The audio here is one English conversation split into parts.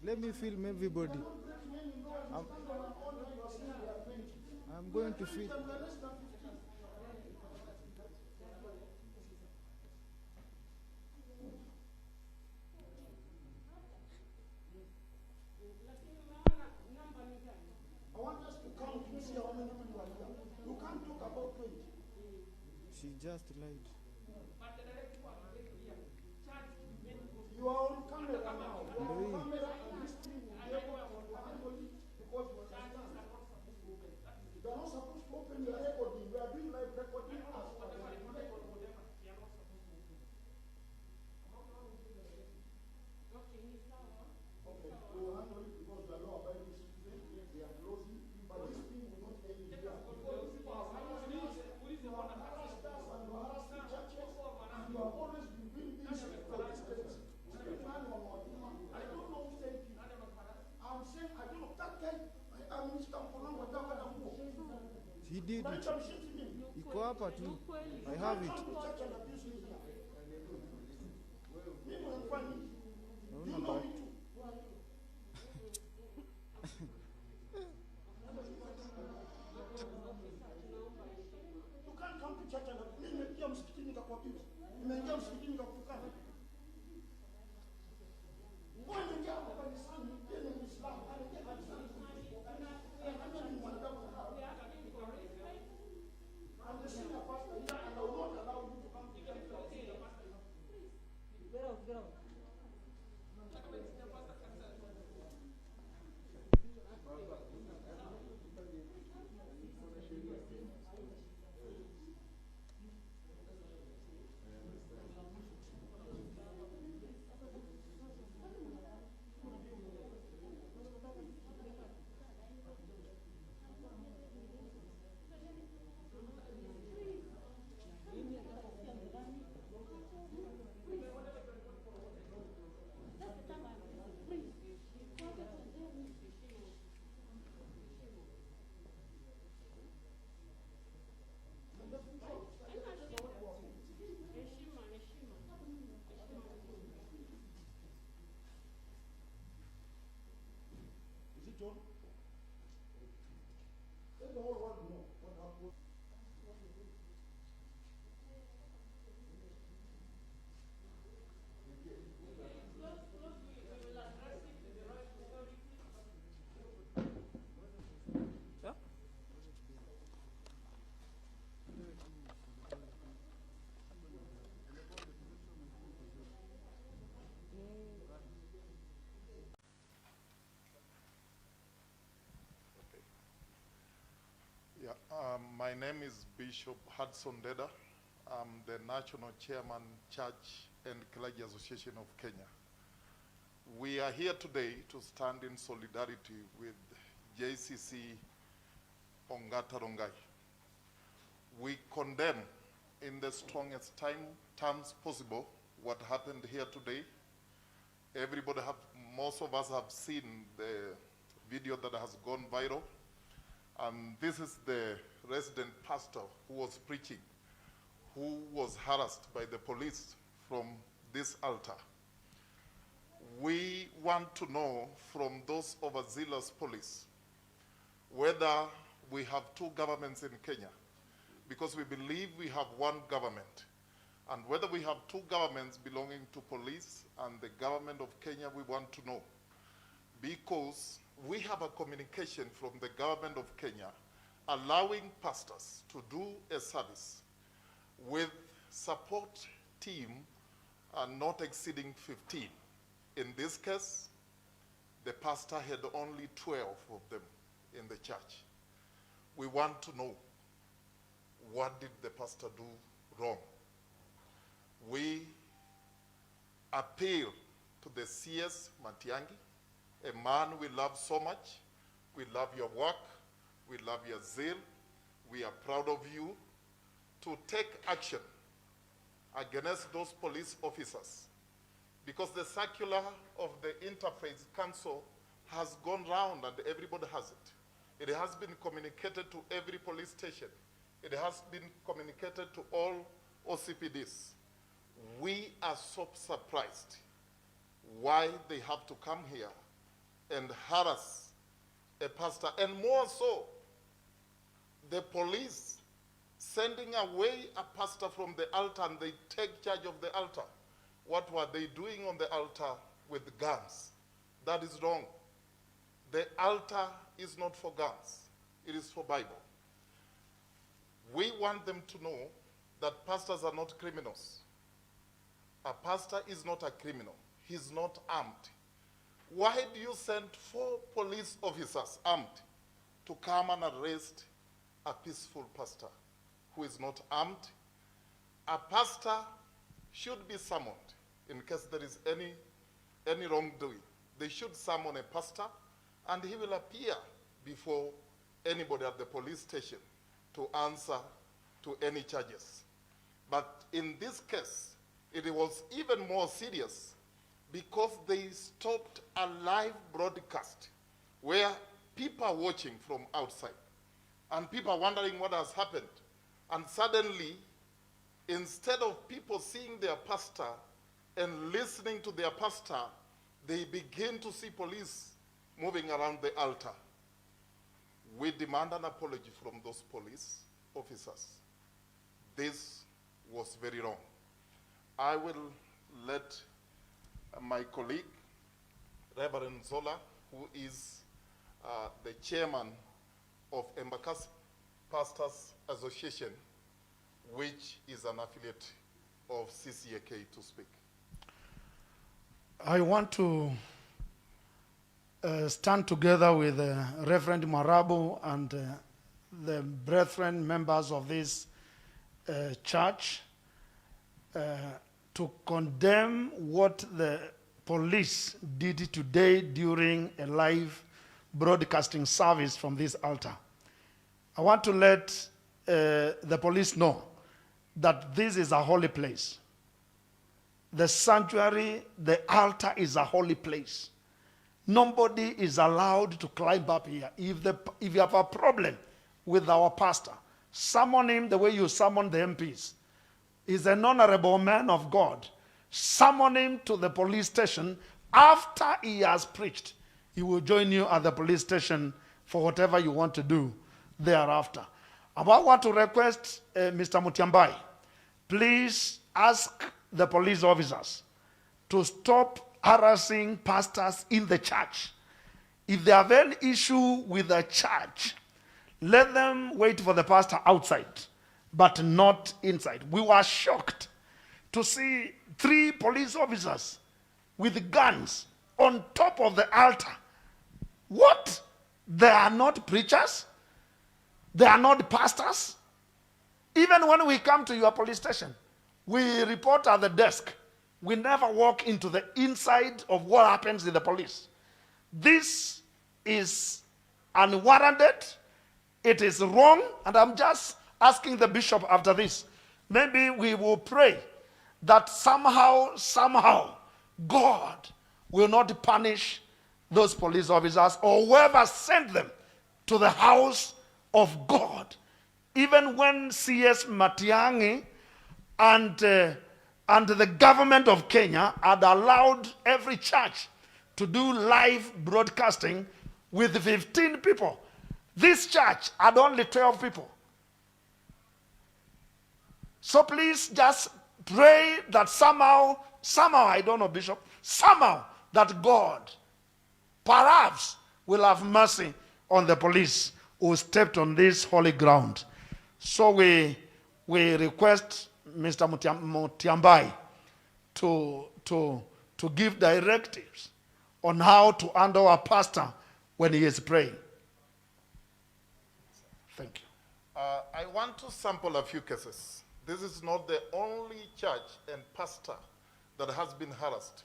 Let me film everybody. I'm going to film. I want us to count to see how many people are here. You can't talk about 20. She just lied. You are on camera now. You are on Ndio hii. camera and this thing will be able to everybody because you understand. You are not supposed to open your recording. We are doing live recording as well. Okay, we will handle it because we are law abiding citizens. They are closing, but this thing will not end here. You have harassed us and you harassed the churches and you have always been doing things for the states. I don't know who sent you. I'm saying I don't know that guy. I'm Mr. Mponango, He did it. Iko hapa tu. I have it. Naona ba- You can't come to church and nimeingia msikitini nikakuabuse. Nimeingia msikitini nikakutukana. Wewe umeingia hapa kanisani, yeye ni Muislamu, anaingia kanisani. Anafanya ni mwanadamu. I'm the senior pastor here and I will not allow you to come to church. Get out. Is it John? Let the whole world know what happened. Yeah? Yeah, my name is Bishop Hudson Deda. I'm the National Chairman, Church and Clergy Association of Kenya. We are here today to stand in solidarity with JCC Ongata Rongai. We condemn in the strongest terms possible what happened here today. Most of us have seen the video that has gone viral. And this is the resident pastor who was preaching, who was harassed by the police from this altar. We want to know from those overzealous police whether we have two governments in Kenya, because we believe we have one government. And whether we have two governments belonging to police and the government of Kenya, we want to know. Because we have a communication from the government of Kenya allowing pastors to do a service with support team not exceeding 15. In this case, the pastor had only 12 of them in the church. We want to know, what did the pastor do wrong? We appeal to the CS Matiangi, a man we love so much. We love your work. We love your zeal. We are proud of you to take action against those police officers, because the circular of the Interfaith Council has gone round and everybody has it. It has been communicated to every police station. It has been communicated to all OCPDs. We are so surprised why they have to come here and harass a pastor, and more so, the police sending away a pastor from the altar and they take charge of the altar. What were they doing on the altar with guns? That is wrong. The altar is not for guns. It is for Bible. We want them to know that pastors are not criminals. A pastor is not a criminal. He's not armed. Why do you send 4 police officers armed to come and arrest a peaceful pastor who is not armed? A pastor should be summoned in case there is any wrongdoing. They should summon a pastor and he will appear before anybody at the police station to answer to any charges. But in this case, it was even more serious because they stopped a live broadcast where people are watching from outside and people are wondering what has happened. And suddenly, instead of people seeing their pastor and listening to their pastor, they begin to see police moving around the altar. We demand an apology from those police officers. This was very wrong. I will let my colleague, Reverend Zola, who is the chairman of Embakasi Pastors Association, which is an affiliate of CCAK, to speak. I want to stand together with Reverend Marabu and the brethren, members of this church, to condemn what the police did today during a live broadcasting service from this altar. I want to let the police know that this is a holy place. The sanctuary, the altar is a holy place. Nobody is allowed to climb up here. If you have a problem with our pastor, summon him the way you summon the MPs. He's an honorable man of God. Summon him to the police station. After he has preached, he will join you at the police station for whatever you want to do thereafter. I want to request Mr. Mutiambai, please ask the police officers to stop harassing pastors in the church. If they have any issue with the church, let them wait for the pastor outside, but not inside. We were shocked to see 3 police officers with guns on top of the altar. What? They are not preachers? They are not pastors? Even when we come to your police station, we report at the desk. We never walk into the inside of what happens in the police. This is unwarranted. It is wrong. And I'm just asking the bishop after this, maybe we will pray that somehow, God will not punish those police officers or whoever sent them to the house of God. Even when CS Matiang'i and the government of Kenya had allowed every church to do live broadcasting with 15 people. This church had only 12 people. So please just pray that somehow, I don't know, Bishop, somehow that God perhaps will have mercy on the police who stepped on this holy ground. So we request Mr. Mutiambai to give directives on how to handle a pastor when he is praying. Thank you. I want to sample a few cases. This is not the only church and pastor that has been harassed.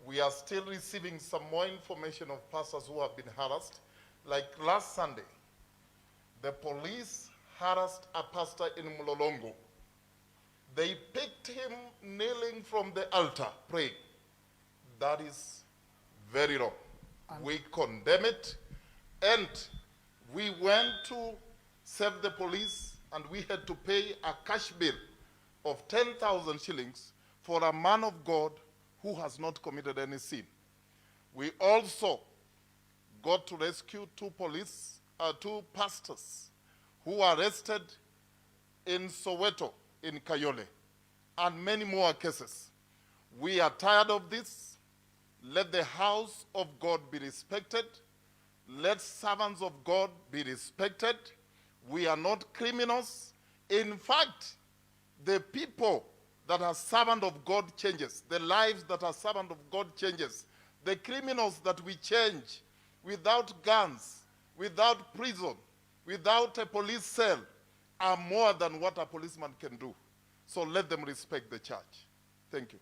We are still receiving some more information of pastors who have been harassed. Like last Sunday, the police harassed a pastor in Mlolongo. They picked him kneeling from the altar, praying. That is very wrong. We condemn it, and we went to serve the police, and we had to pay a cash bill of 10,000 shillings for a man of God who has not committed any sin. We also God to rescue two pastors who were arrested in Soweto, in Kayole, and many more cases. We are tired of this. Let the house of God be respected. Let servants of God be respected. We are not criminals. In fact, the people that are servant of God changes. The lives that are servant of God changes. The criminals that we change without guns, without prison, without a police cell, are more than what a policeman can do. So let them respect the church. Thank you.